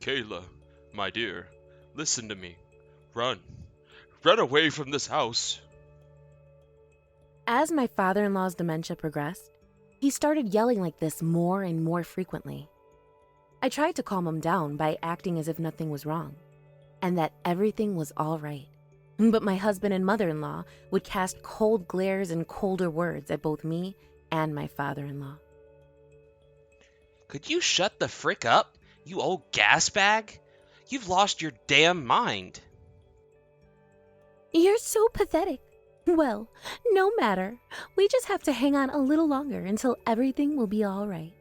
Kayla, my dear, listen to me. Run. Run away from this house. As my father-in-law's dementia progressed, he started yelling like this more and more frequently. I tried to calm him down by acting as if nothing was wrong and that everything was all right. But my husband and mother-in-law would cast cold glares and colder words at both me and my father-in-law. Could you shut the frick up, you old gas bag? You've lost your damn mind. You're so pathetic. Well, no matter. We just have to hang on a little longer until everything will be all right.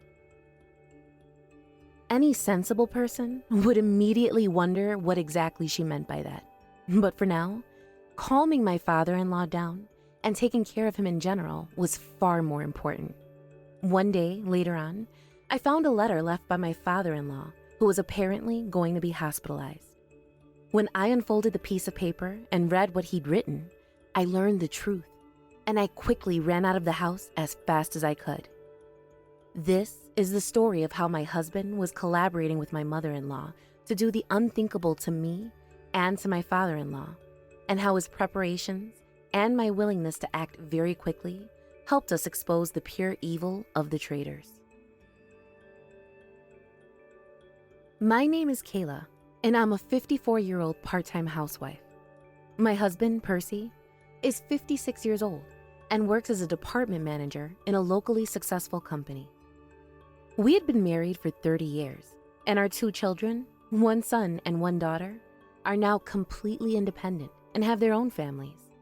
Any sensible person would immediately wonder what exactly she meant by that. But for now, calming my father-in-law down and taking care of him in general was far more important. One day, later on, I found a letter left by my father-in-law, who was apparently going to be hospitalized. When I unfolded the piece of paper and read what he'd written, I learned the truth, and I quickly ran out of the house as fast as I could. This is the story of how my husband was collaborating with my mother-in-law to do the unthinkable to me and to my father-in-law, and how his preparations and my willingness to act very quickly helped us expose the pure evil of the traitors. My name is Kayla, and I'm a 54-year-old part-time housewife. My husband, Percy, is 56 years old and works as a department manager in a locally successful company. We had been married for 30 years, and our 2 children, 1 son and 1 daughter, are now completely independent and have their own families.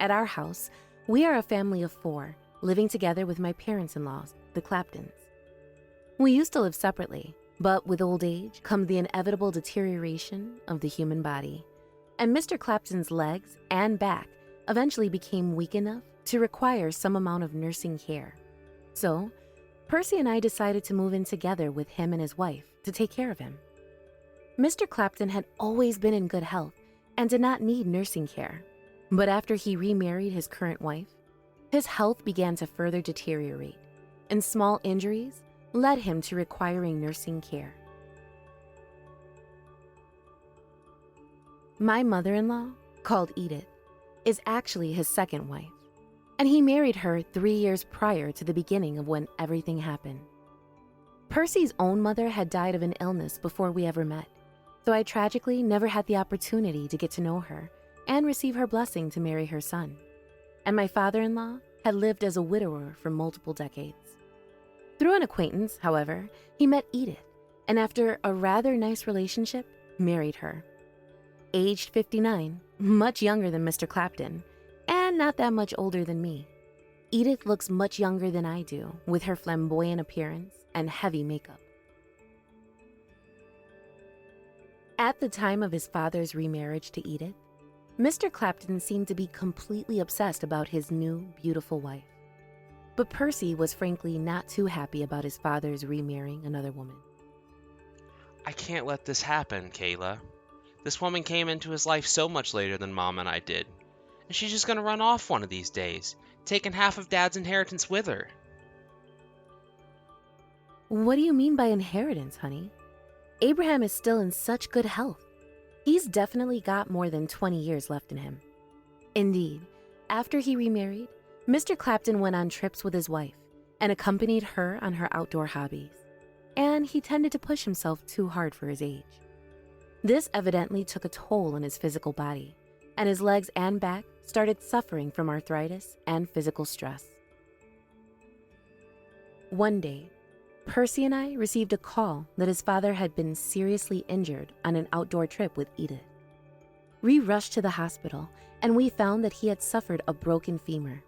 At our house, we are a family of 4, living together with my parents-in-laws, the Claptons. We used to live separately, but with old age comes the inevitable deterioration of the human body, and Mr. Clapton's legs and back eventually became weak enough to require some amount of nursing care. So, Percy and I decided to move in together with him and his wife to take care of him. Mr. Clapton had always been in good health and did not need nursing care, but after he remarried his current wife, his health began to further deteriorate, and small injuries led him to requiring nursing care. My mother-in-law, called Edith, is actually his second wife, and he married her 3 years prior to the beginning of when everything happened. Percy's own mother had died of an illness before we ever met, so I tragically never had the opportunity to get to know her and receive her blessing to marry her son. And my father-in-law had lived as a widower for multiple decades. Through an acquaintance, however, he met Edith, and after a rather nice relationship, married her. Aged 59, much younger than Mr. Clapton, and not that much older than me. Edith looks much younger than I do, with her flamboyant appearance and heavy makeup. At the time of his father's remarriage to Edith, Mr. Clapton seemed to be completely obsessed about his new, beautiful wife. But Percy was frankly not too happy about his father's remarrying another woman. I can't let this happen, Kayla. This woman came into his life so much later than Mom and I did, and she's just gonna run off one of these days, taking half of Dad's inheritance with her. What do you mean by inheritance, honey? Abraham is still in such good health. He's definitely got more than 20 years left in him. Indeed, after he remarried, Mr. Clapton went on trips with his wife and accompanied her on her outdoor hobbies, and he tended to push himself too hard for his age. This evidently took a toll on his physical body, and his legs and back started suffering from arthritis and physical stress. One day, Percy and I received a call that his father had been seriously injured on an outdoor trip with Edith. We rushed to the hospital, and we found that he had suffered a broken femur.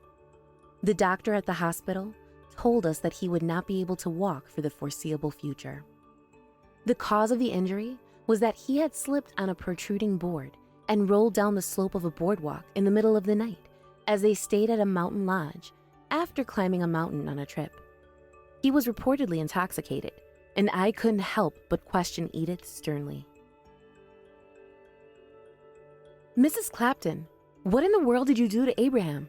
The doctor at the hospital told us that he would not be able to walk for the foreseeable future. The cause of the injury was that he had slipped on a protruding board and rolled down the slope of a boardwalk in the middle of the night as they stayed at a mountain lodge after climbing a mountain on a trip. He was reportedly intoxicated, and I couldn't help but question Edith sternly. "Mrs. Clapton, what in the world did you do to Abraham?"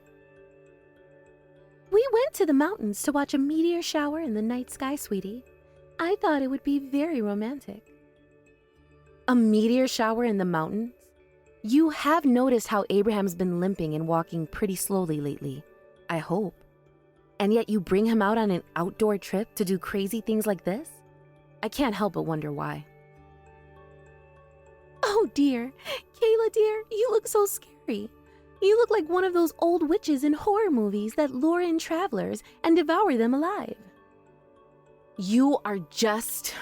"We went to the mountains to watch a meteor shower in the night sky, sweetie. I thought it would be very romantic." A meteor shower in the mountains? You have noticed how Abraham's been limping and walking pretty slowly lately, I hope. And yet you bring him out on an outdoor trip to do crazy things like this? I can't help but wonder why. Oh dear, Kayla dear, you look so scary. You look like one of those old witches in horror movies that lure in travelers and devour them alive. You are just...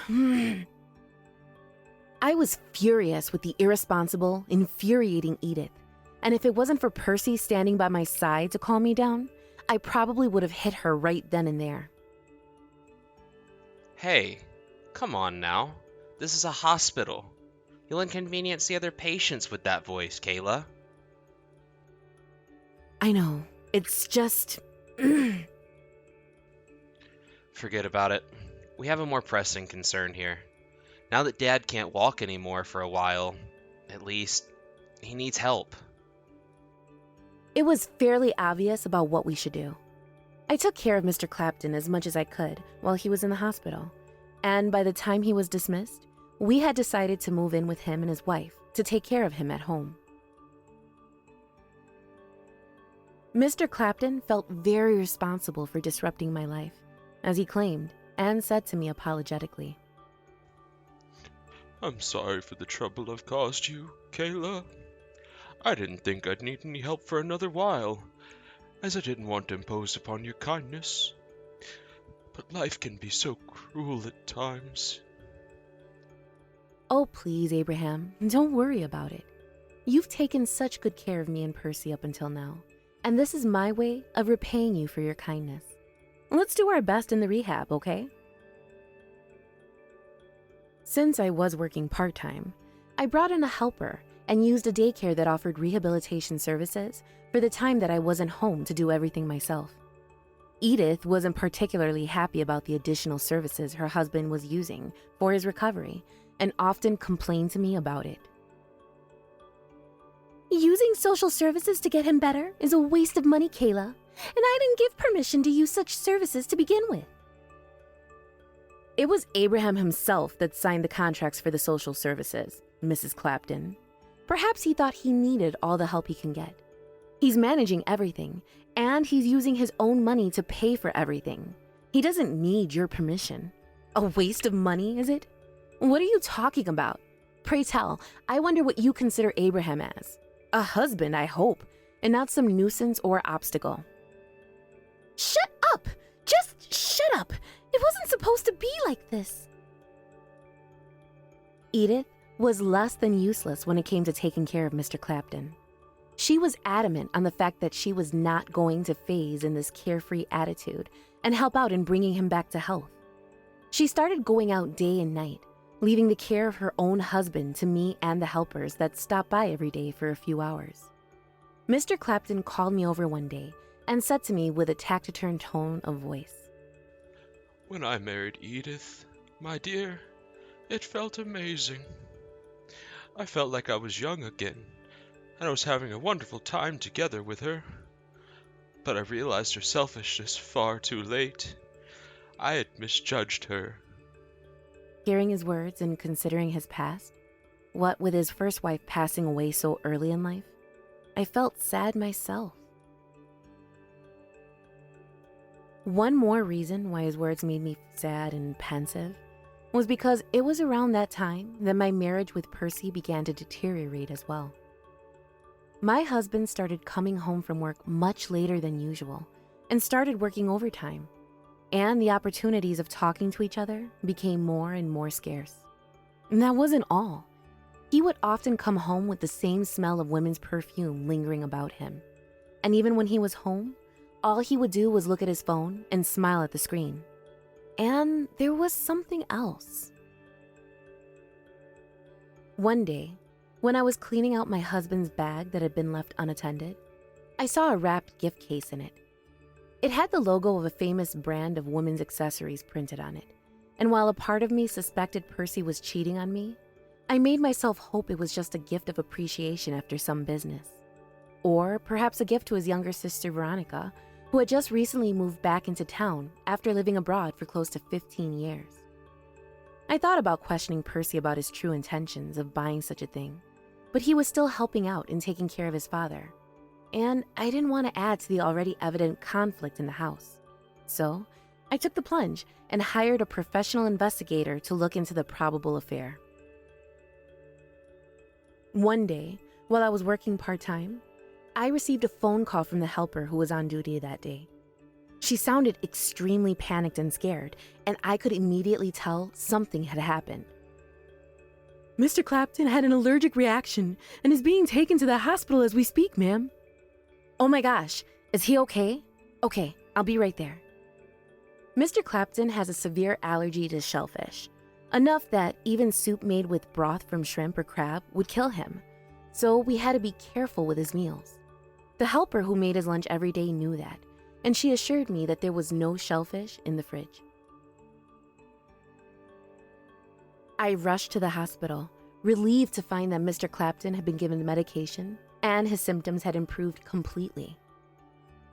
I was furious with the irresponsible, infuriating Edith, and if it wasn't for Percy standing by my side to calm me down, I probably would have hit her right then and there. Hey, come on now. This is a hospital. You'll inconvenience the other patients with that voice, Kayla. I know, it's just... Forget about it. We have a more pressing concern here. Now that Dad can't walk anymore for a while, at least, he needs help. It was fairly obvious about what we should do. I took care of Mr. Clapton as much as I could while he was in the hospital, and by the time he was dismissed, we had decided to move in with him and his wife to take care of him at home. Mr. Clapton felt very responsible for disrupting my life, as he claimed, and said to me apologetically. I'm sorry for the trouble I've caused you, Kayla. I didn't think I'd need any help for another while, as I didn't want to impose upon your kindness. But life can be so cruel at times. Oh, please, Abraham, don't worry about it. You've taken such good care of me and Percy up until now, and this is my way of repaying you for your kindness. Let's do our best in the rehab, okay? Since I was working part-time, I brought in a helper and used a daycare that offered rehabilitation services for the time that I wasn't home to do everything myself. Edith wasn't particularly happy about the additional services her husband was using for his recovery and often complained to me about it. Using social services to get him better is a waste of money, Kayla, and I didn't give permission to use such services to begin with. It was Abraham himself that signed the contracts for the social services, Mrs. Clapton. Perhaps he thought he needed all the help he can get. He's managing everything, and he's using his own money to pay for everything. He doesn't need your permission. A waste of money, is it? What are you talking about? Pray tell, I wonder what you consider Abraham as. A husband, I hope, and not some nuisance or obstacle. Shut up! Just shut up! It wasn't supposed to be like this. Edith was less than useless when it came to taking care of Mr. Clapton. She was adamant on the fact that she was not going to phase in this carefree attitude and help out in bringing him back to health. She started going out day and night, leaving the care of her own husband to me and the helpers that stopped by every day for a few hours. Mr. Clapton called me over one day and said to me with a taciturn tone of voice, When I married Edith, my dear, it felt amazing. I felt like I was young again, and I was having a wonderful time together with her. But I realized her selfishness far too late. I had misjudged her. Hearing his words and considering his past, what with his first wife passing away so early in life, I felt sad myself. One more reason why his words made me sad and pensive was because it was around that time that my marriage with Percy began to deteriorate as well. My husband started coming home from work much later than usual and started working overtime, and the opportunities of talking to each other became more and more scarce. And that wasn't all. He would often come home with the same smell of women's perfume lingering about him. And even when he was home, all he would do was look at his phone and smile at the screen. And there was something else. One day, when I was cleaning out my husband's bag that had been left unattended, I saw a wrapped gift case in it. It had the logo of a famous brand of women's accessories printed on it, and while a part of me suspected Percy was cheating on me, I made myself hope it was just a gift of appreciation after some business. Or perhaps a gift to his younger sister Veronica, who had just recently moved back into town after living abroad for close to 15 years. I thought about questioning Percy about his true intentions of buying such a thing, but he was still helping out and taking care of his father, and I didn't want to add to the already evident conflict in the house. So, I took the plunge and hired a professional investigator to look into the probable affair. One day, while I was working part-time, I received a phone call from the helper who was on duty that day. She sounded extremely panicked and scared, and I could immediately tell something had happened. "Mr. Clapton had an allergic reaction and is being taken to the hospital as we speak, ma'am." "Oh my gosh, is he okay? Okay, I'll be right there." Mr. Clapton has a severe allergy to shellfish, enough that even soup made with broth from shrimp or crab would kill him, so we had to be careful with his meals. The helper who made his lunch every day knew that, and she assured me that there was no shellfish in the fridge. I rushed to the hospital, relieved to find that Mr. Clapton had been given medication and his symptoms had improved completely.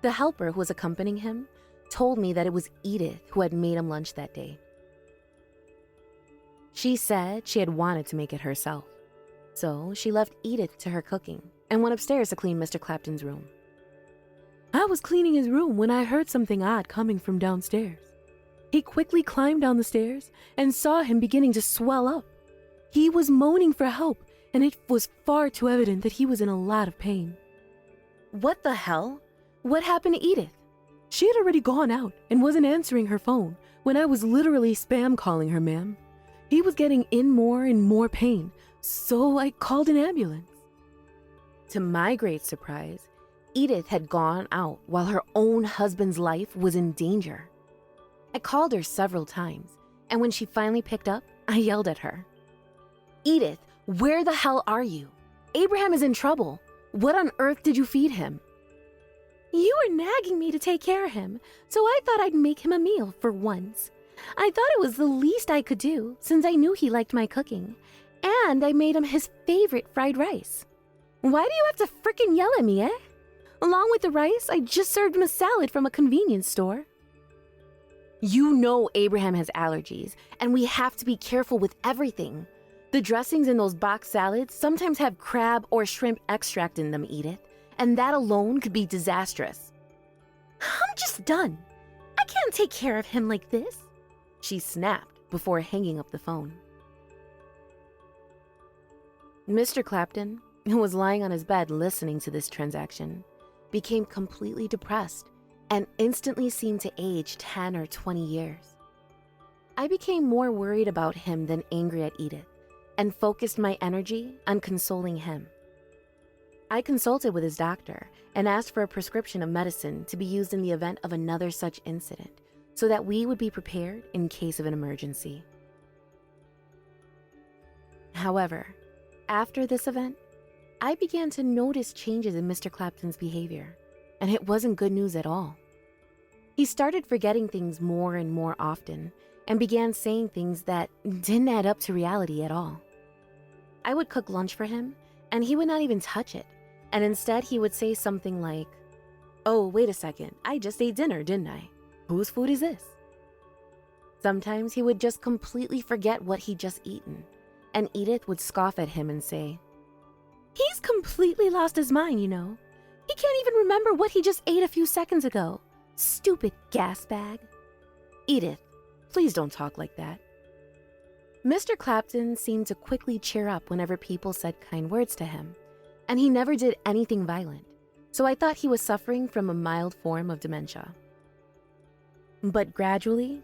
The helper who was accompanying him told me that it was Edith who had made him lunch that day. She said she had wanted to make it herself, so she left Edith to her cooking and went upstairs to clean Mr. Clapton's room. "I was cleaning his room when I heard something odd coming from downstairs. He quickly climbed down the stairs and saw him beginning to swell up. He was moaning for help, and it was far too evident that he was in a lot of pain." "What the hell? What happened to Edith?" "She had already gone out and wasn't answering her phone when I was literally spam calling her, ma'am. He was getting in more and more pain, so I called an ambulance." To my great surprise, Edith had gone out while her own husband's life was in danger. I called her several times, and when she finally picked up, I yelled at her. "Edith, where the hell are you? Abraham is in trouble. What on earth did you feed him?" "You were nagging me to take care of him, so I thought I'd make him a meal for once. I thought it was the least I could do since I knew he liked my cooking, and I made him his favorite fried rice. Why do you have to frickin' yell at me, eh? Along with the rice, I just served him a salad from a convenience store." "You know Abraham has allergies, and we have to be careful with everything. The dressings in those box salads sometimes have crab or shrimp extract in them, Edith, and that alone could be disastrous." "I'm just done. I can't take care of him like this," she snapped before hanging up the phone. Mr. Clapton, who was lying on his bed listening to this transaction, became completely depressed and instantly seemed to age 10 or 20 years. I became more worried about him than angry at Edith and focused my energy on consoling him. I consulted with his doctor and asked for a prescription of medicine to be used in the event of another such incident so that we would be prepared in case of an emergency. However, after this event, I began to notice changes in Mr. Clapton's behavior, and it wasn't good news at all. He started forgetting things more and more often and began saying things that didn't add up to reality at all. I would cook lunch for him, and he would not even touch it, and instead he would say something like, "Oh, wait a second, I just ate dinner, didn't I? Whose food is this?" Sometimes he would just completely forget what he'd just eaten, and Edith would scoff at him and say, "He's completely lost his mind, you know. He can't even remember what he just ate a few seconds ago. Stupid gas bag." "Edith, please don't talk like that." Mr. Clapton seemed to quickly cheer up whenever people said kind words to him, and he never did anything violent, so I thought he was suffering from a mild form of dementia. But gradually,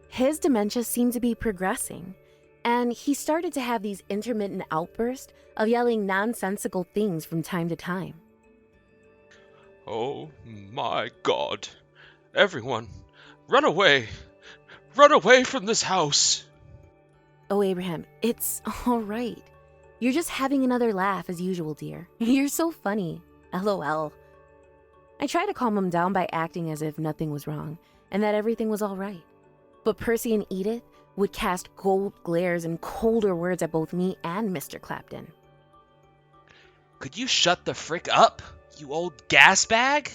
his dementia seemed to be progressing, and he started to have these intermittent outbursts of yelling nonsensical things from time to time. Oh my God. Everyone, run away! Run away from this house! "Oh, Abraham, it's all right. You're just having another laugh as usual, dear. You're so funny. LOL. I tried to calm him down by acting as if nothing was wrong and that everything was all right. But Percy and Edith would cast cold glares and colder words at both me and Mr. Clapton. Could you shut the frick up, you old gas bag?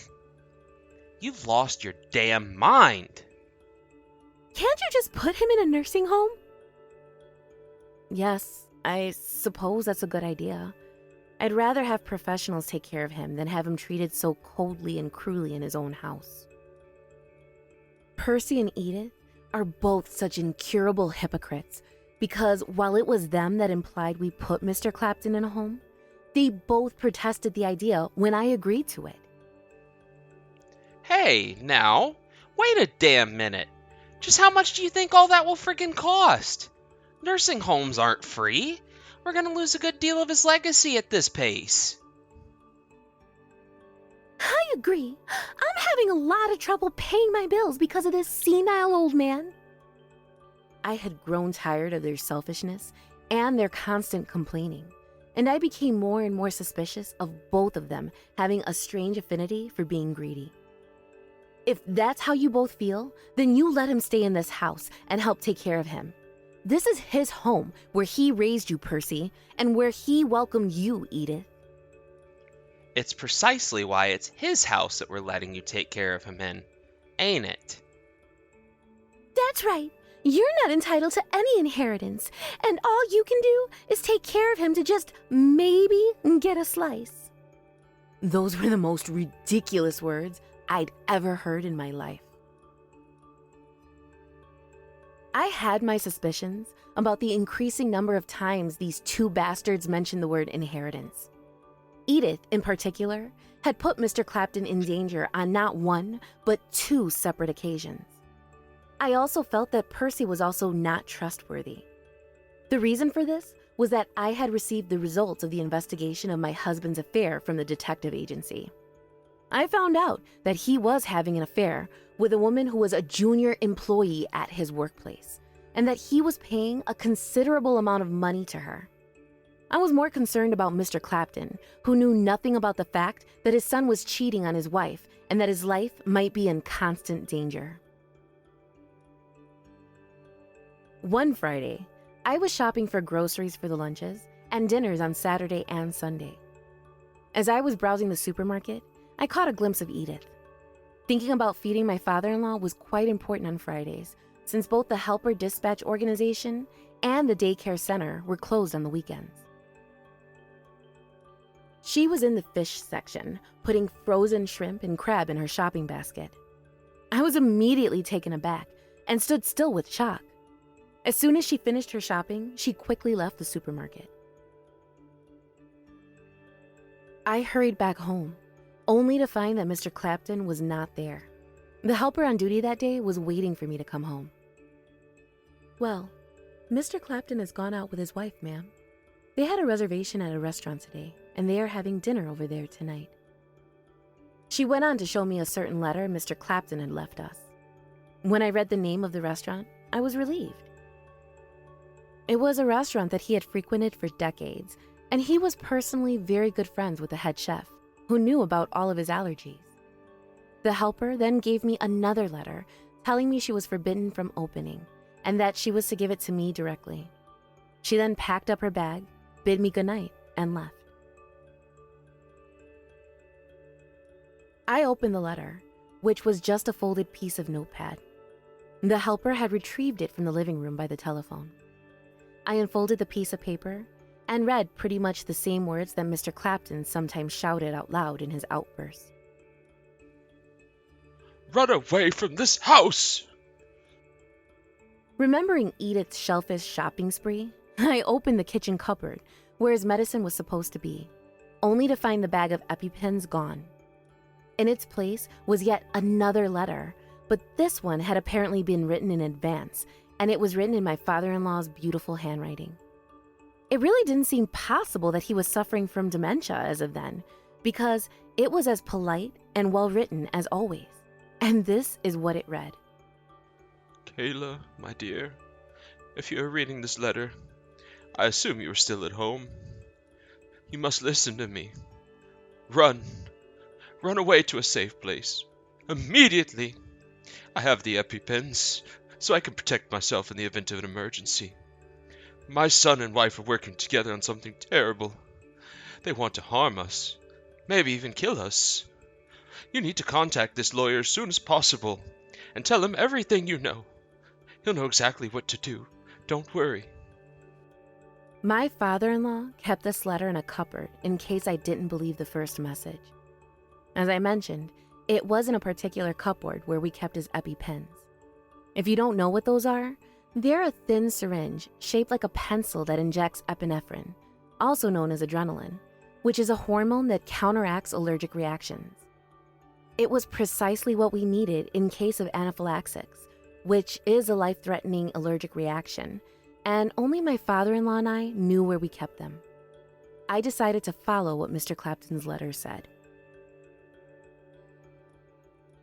You've lost your damn mind. Can't you just put him in a nursing home? Yes, I suppose that's a good idea. I'd rather have professionals take care of him than have him treated so coldly and cruelly in his own house. Percy and Edith are both such incurable hypocrites because while it was them that implied we put Mr. Clapton in a home, they both protested the idea when I agreed to it. Hey, now, wait a damn minute. Just how much do you think all that will freaking cost? Nursing homes aren't free. We're gonna lose a good deal of his legacy at this pace. I agree. I'm having a lot of trouble paying my bills because of this senile old man. I had grown tired of their selfishness and their constant complaining, and I became more and more suspicious of both of them having a strange affinity for being greedy. If that's how you both feel, then you let him stay in this house and help take care of him. This is his home where he raised you, Percy, and where he welcomed you, Edith. It's precisely why it's his house that we're letting you take care of him in, ain't it? That's right. You're not entitled to any inheritance, and all you can do is take care of him to just maybe get a slice. Those were the most ridiculous words I'd ever heard in my life. I had my suspicions about the increasing number of times these two bastards mentioned the word inheritance. Edith, in particular, had put Mr. Clapton in danger on not one, but two separate occasions. I also felt that Percy was also not trustworthy. The reason for this was that I had received the results of the investigation of my husband's affair from the detective agency. I found out that he was having an affair with a woman who was a junior employee at his workplace, and that he was paying a considerable amount of money to her. I was more concerned about Mr. Clapton, who knew nothing about the fact that his son was cheating on his wife and that his life might be in constant danger. One Friday, I was shopping for groceries for the lunches and dinners on Saturday and Sunday. As I was browsing the supermarket, I caught a glimpse of Edith. Thinking about feeding my father-in-law was quite important on Fridays, since both the Helper Dispatch Organization and the daycare center were closed on the weekends. She was in the fish section, putting frozen shrimp and crab in her shopping basket. I was immediately taken aback and stood still with shock. As soon as she finished her shopping, she quickly left the supermarket. I hurried back home, only to find that Mr. Clapton was not there. The helper on duty that day was waiting for me to come home. "Well, Mr. Clapton has gone out with his wife, ma'am. They had a reservation at a restaurant today, and they are having dinner over there tonight." She went on to show me a certain letter Mr. Clapton had left us. When I read the name of the restaurant, I was relieved. It was a restaurant that he had frequented for decades, and he was personally very good friends with the head chef, who knew about all of his allergies. The helper then gave me another letter telling me she was forbidden from opening, and that she was to give it to me directly. She then packed up her bag, bid me goodnight, and left. I opened the letter, which was just a folded piece of notepad. The helper had retrieved it from the living room by the telephone. I unfolded the piece of paper and read pretty much the same words that Mr. Clapton sometimes shouted out loud in his outbursts. "Run away from this house!" Remembering Edith's shellfish shopping spree, I opened the kitchen cupboard where his medicine was supposed to be, only to find the bag of EpiPens gone. In its place was yet another letter, but this one had apparently been written in advance, and it was written in my father-in-law's beautiful handwriting. It really didn't seem possible that he was suffering from dementia as of then, because it was as polite and well-written as always. And this is what it read. "Kayla, my dear, if you are reading this letter, I assume you are still at home. You must listen to me. Run. Run away to a safe place. Immediately. I have the EpiPens, so I can protect myself in the event of an emergency. My son and wife are working together on something terrible. They want to harm us, maybe even kill us. You need to contact this lawyer as soon as possible and tell him everything you know. He'll know exactly what to do. Don't worry." My father-in-law kept this letter in a cupboard in case I didn't believe the first message. As I mentioned, it was in a particular cupboard where we kept his EpiPens. If you don't know what those are, they're a thin syringe shaped like a pencil that injects epinephrine, also known as adrenaline, which is a hormone that counteracts allergic reactions. It was precisely what we needed in case of anaphylaxis, which is a life-threatening allergic reaction, and only my father-in-law and I knew where we kept them. I decided to follow what Mr. Clapton's letter said.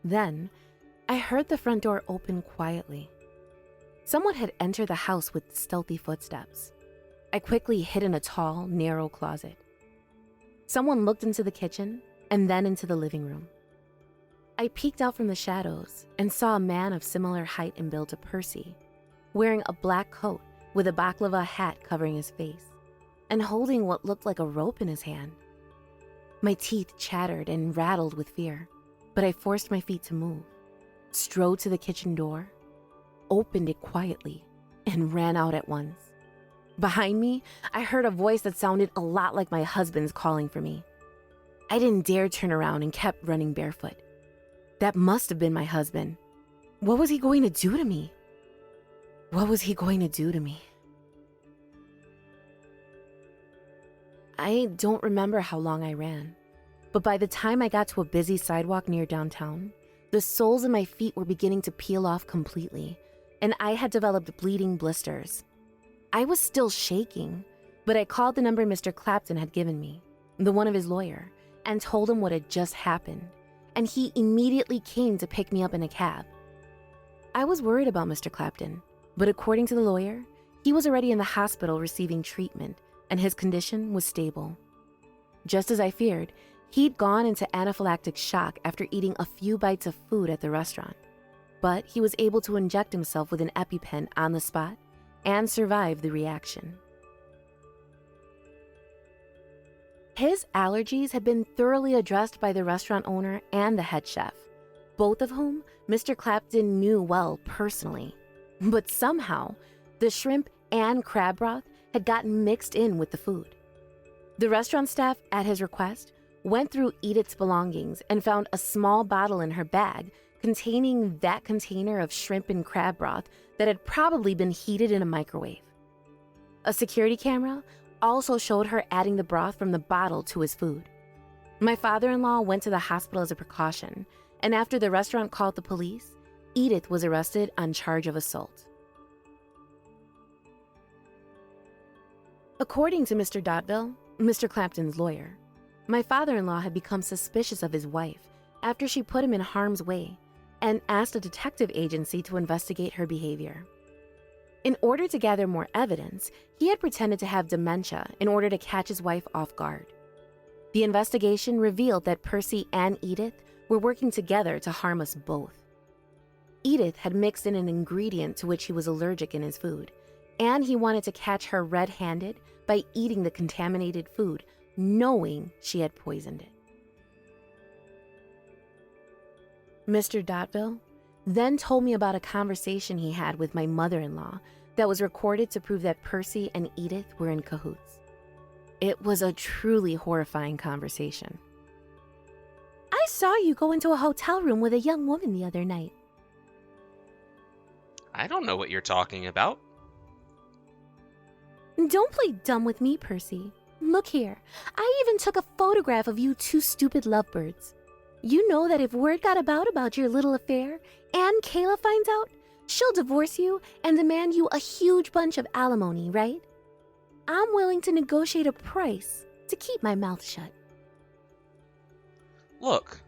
Then, I heard the front door open quietly. Someone had entered the house with stealthy footsteps. I quickly hid in a tall, narrow closet. Someone looked into the kitchen and then into the living room. I peeked out from the shadows and saw a man of similar height and build to Percy, wearing a black coat with a baklava hat covering his face, and holding what looked like a rope in his hand. My teeth chattered and rattled with fear, but I forced my feet to move, strode to the kitchen door, opened it quietly, and ran out at once. Behind me, I heard a voice that sounded a lot like my husband's calling for me. I didn't dare turn around and kept running barefoot. That must have been my husband. What was he going to do to me? What was he going to do to me? I don't remember how long I ran, but by the time I got to a busy sidewalk near downtown, the soles of my feet were beginning to peel off completely, and I had developed bleeding blisters. I was still shaking, but I called the number Mr. Clapton had given me, the one of his lawyer, and told him what had just happened, and he immediately came to pick me up in a cab. I was worried about Mr. Clapton, but according to the lawyer, he was already in the hospital receiving treatment, and his condition was stable. Just as I feared, he'd gone into anaphylactic shock after eating a few bites of food at the restaurant, but he was able to inject himself with an EpiPen on the spot and survive the reaction. His allergies had been thoroughly addressed by the restaurant owner and the head chef, both of whom Mr. Clapton knew well personally. But somehow, the shrimp and crab broth had gotten mixed in with the food. The restaurant staff, at his request, went through Edith's belongings and found a small bottle in her bag containing that container of shrimp and crab broth that had probably been heated in a microwave. A security camera also showed her adding the broth from the bottle to his food. My father-in-law went to the hospital as a precaution, and after the restaurant called the police, Edith was arrested on charge of assault. According to Mr. Dotville, Mr. Clapton's lawyer, my father-in-law had become suspicious of his wife after she put him in harm's way and asked a detective agency to investigate her behavior. In order to gather more evidence, he had pretended to have dementia in order to catch his wife off guard. The investigation revealed that Percy and Edith were working together to harm us both. Edith had mixed in an ingredient to which he was allergic in his food, and he wanted to catch her red-handed by eating the contaminated food, knowing she had poisoned it. Mr. Dotville then told me about a conversation he had with my mother-in-law that was recorded to prove that Percy and Edith were in cahoots. It was a truly horrifying conversation. I saw you go into a hotel room with a young woman the other night. I don't know what you're talking about. Don't play dumb with me, Percy. Look here, I even took a photograph of you two stupid lovebirds. You know that if word got about your little affair, and Kayla finds out, she'll divorce you and demand you a huge bunch of alimony, right? I'm willing to negotiate a price to keep my mouth shut. Look,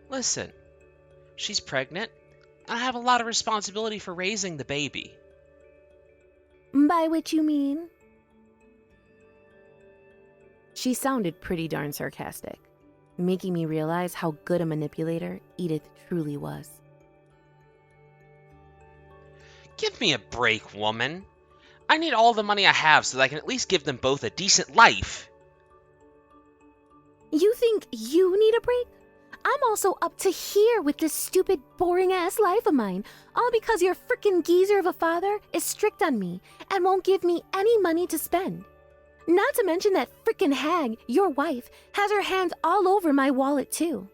listen. She's pregnant, and I have a lot of responsibility for raising the baby. By which you mean? She sounded pretty darn sarcastic, making me realize how good a manipulator Edith truly was. Give me a break, woman. I need all the money I have so that I can at least give them both a decent life. You think you need a break? I'm also up to here with this stupid, boring-ass life of mine, all because your frickin' geezer of a father is strict on me and won't give me any money to spend. Not to mention that frickin' hag, your wife, has her hands all over my wallet too.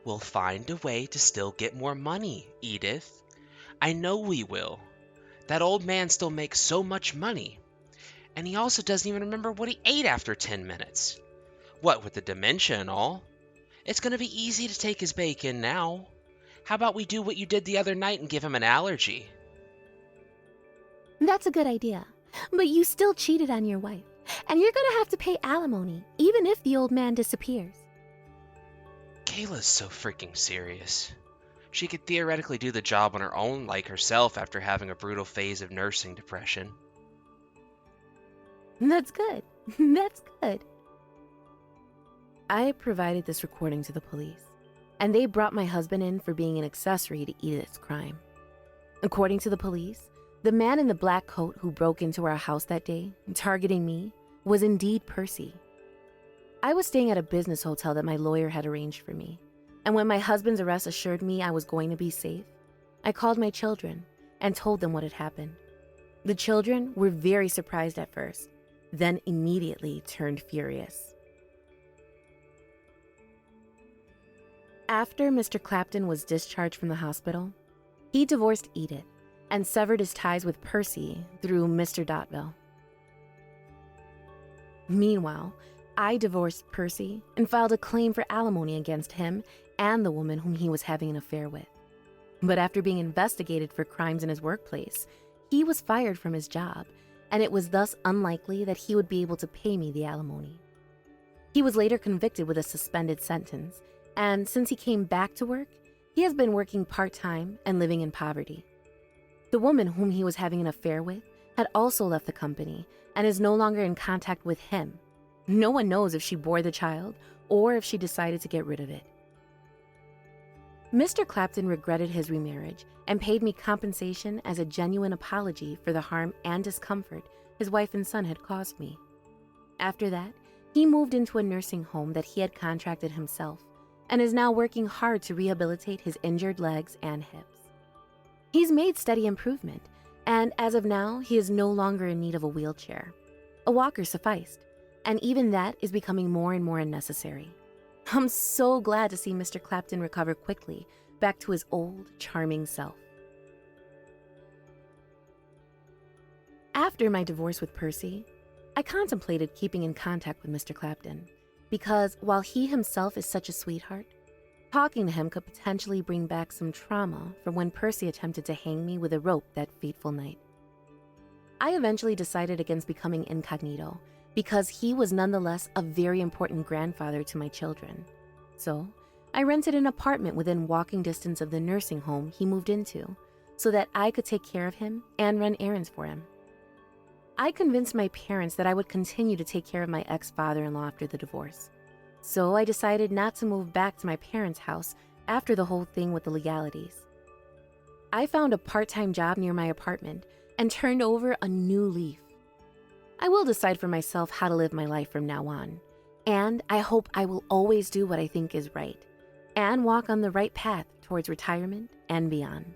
We'll find a way to still get more money, Edith. I know we will. That old man still makes so much money. And he also doesn't even remember what he ate after 10 minutes. What with the dementia and all? It's going to be easy to take his bacon now. How about we do what you did the other night and give him an allergy? That's a good idea. But you still cheated on your wife. And you're gonna have to pay alimony, even if the old man disappears. Kayla's so freaking serious. She could theoretically do the job on her own like herself after having a brutal phase of nursing depression. That's good. That's good. I provided this recording to the police, and they brought my husband in for being an accessory to Edith's crime. According to the police, the man in the black coat who broke into our house that day, targeting me, was indeed Percy. I was staying at a business hotel that my lawyer had arranged for me, and when my husband's arrest assured me I was going to be safe, I called my children and told them what had happened. The children were very surprised at first, then immediately turned furious. After Mr. Clapton was discharged from the hospital, he divorced Edith and severed his ties with Percy through Mr. Dotville. Meanwhile, I divorced Percy and filed a claim for alimony against him and the woman whom he was having an affair with. But after being investigated for crimes in his workplace, he was fired from his job, and it was thus unlikely that he would be able to pay me the alimony. He was later convicted with a suspended sentence, and since he came back to work, he has been working part-time and living in poverty. The woman whom he was having an affair with had also left the company and is no longer in contact with him. No one knows if she bore the child or if she decided to get rid of it. Mr. Clapton regretted his remarriage and paid me compensation as a genuine apology for the harm and discomfort his wife and son had caused me. After that, he moved into a nursing home that he had contracted himself and is now working hard to rehabilitate his injured legs and hips. He's made steady improvement, and as of now, he is no longer in need of a wheelchair. A walker sufficed, and even that is becoming more and more unnecessary. I'm so glad to see Mr. Clapton recover quickly, back to his old, charming self. After my divorce with Percy, I contemplated keeping in contact with Mr. Clapton, because while he himself is such a sweetheart, talking to him could potentially bring back some trauma from when Percy attempted to hang me with a rope that fateful night. I eventually decided against becoming incognito because he was nonetheless a very important grandfather to my children. So, I rented an apartment within walking distance of the nursing home he moved into so that I could take care of him and run errands for him. I convinced my parents that I would continue to take care of my ex-father-in-law after the divorce. So I decided not to move back to my parents' house after the whole thing with the legalities. I found a part-time job near my apartment and turned over a new leaf. I will decide for myself how to live my life from now on, and I hope I will always do what I think is right and walk on the right path towards retirement and beyond.